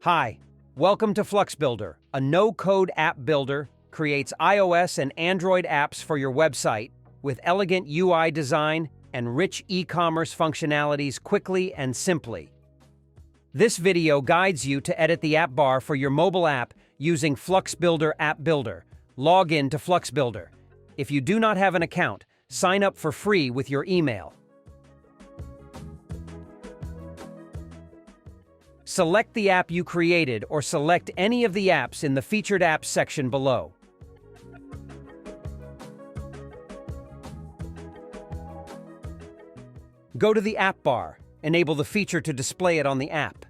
Hi, welcome to FluxBuilder, a no-code app builder, creates iOS and Android apps for your website with elegant UI design and rich e-commerce functionalities quickly and simply. This video guides you to edit the AppBar for your mobile app using FluxBuilder App Builder. Log in to FluxBuilder. If you do not have an account, sign up for free with your email. Select the app you created or select any of the apps in the Featured Apps section below. Go to the AppBar. Enable the feature to display it on the app.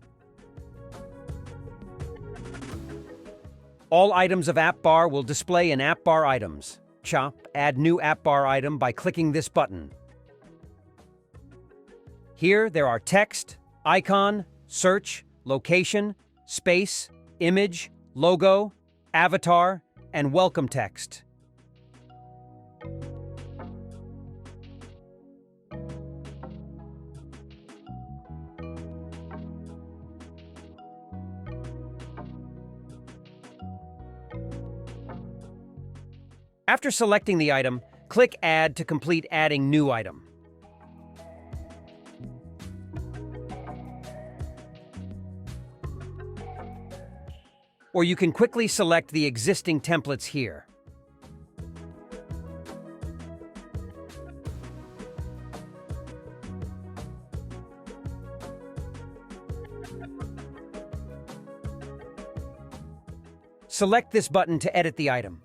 All items of AppBar will display in AppBar items. Add new AppBar item by clicking this button. Here there are text, icon, search, location, space, image, logo, avatar, and welcome text. After selecting the item, click Add to complete adding new item. Or you can quickly select the existing templates here. Select this button to edit the item.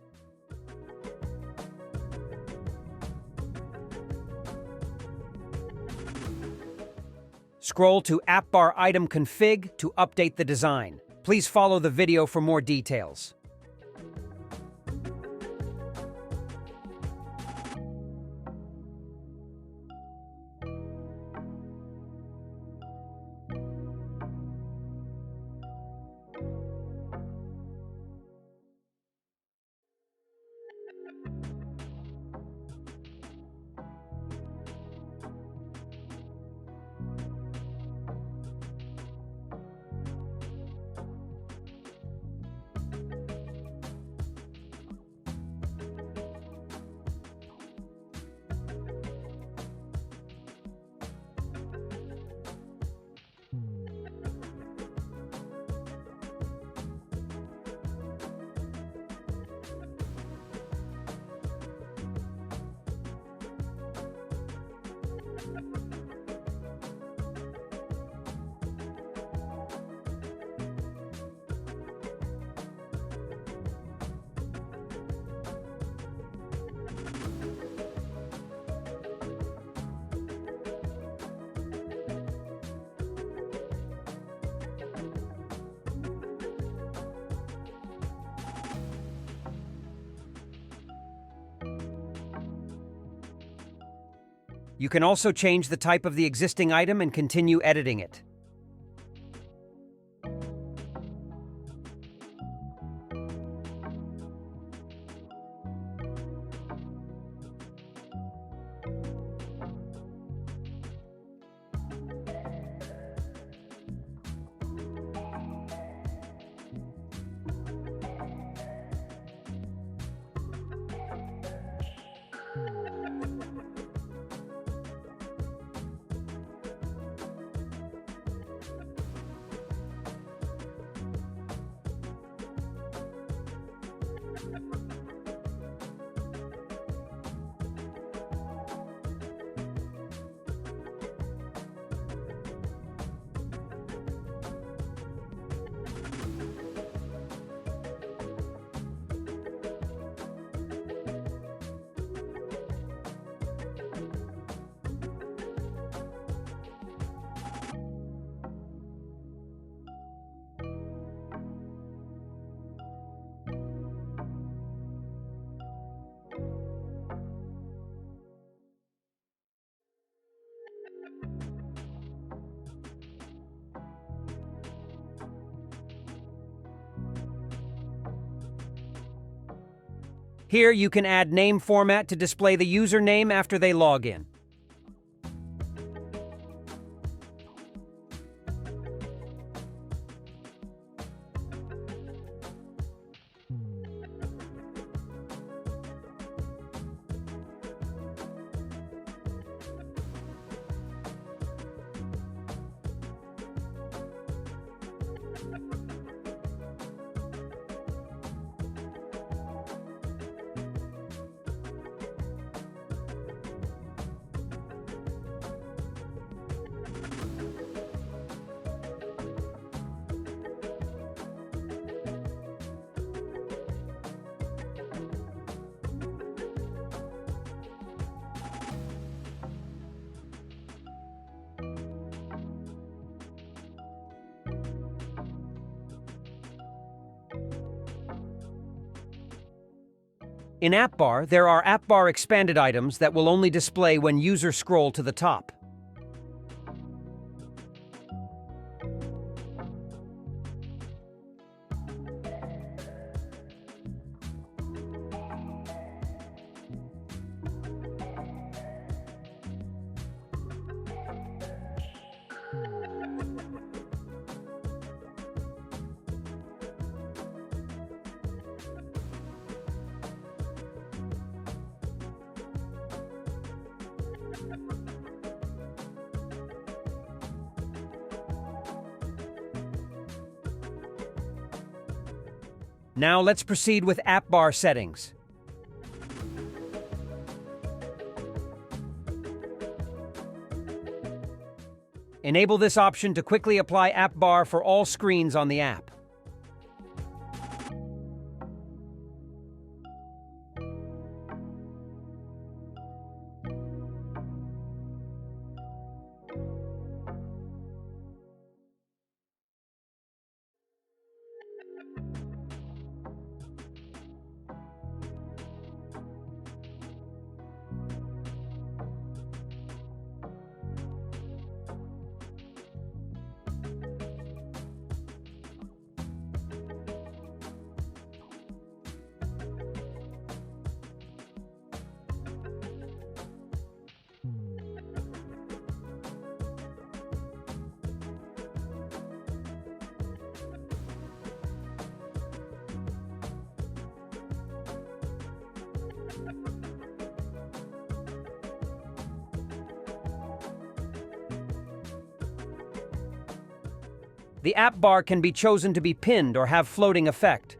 Scroll to AppBar Item Config to update the design. Please follow the video for more details. You can also change the type of the existing item and continue editing it. Here you can add name format to display the username after they log in. In AppBar, there are AppBar expanded items that will only display when users scroll to the top. Now let's proceed with AppBar settings. Enable this option to quickly apply AppBar for all screens on the app. The AppBar can be chosen to be pinned or have floating effect.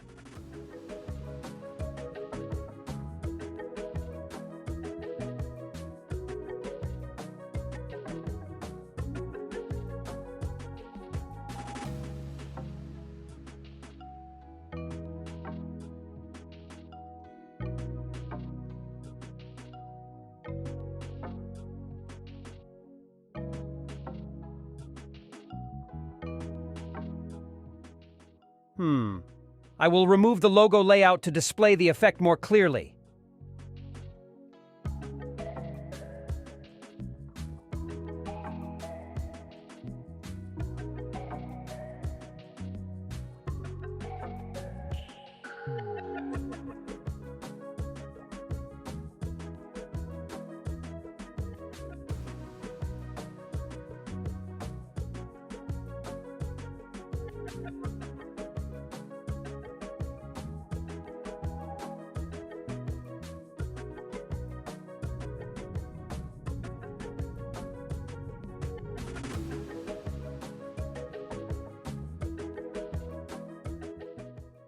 I will remove the logo layout to display the effect more clearly.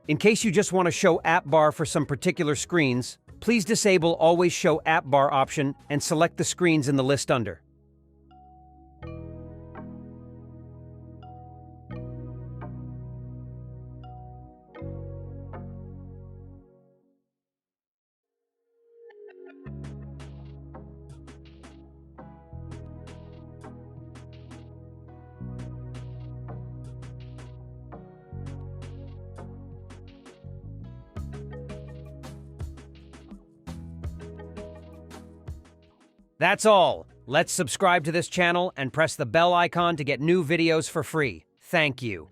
In case you just want to show AppBar for some particular screens, please disable Always Show AppBar option and select the screens in the list under. That's all. Let's subscribe to this channel and press the bell icon to get new videos for free. Thank you.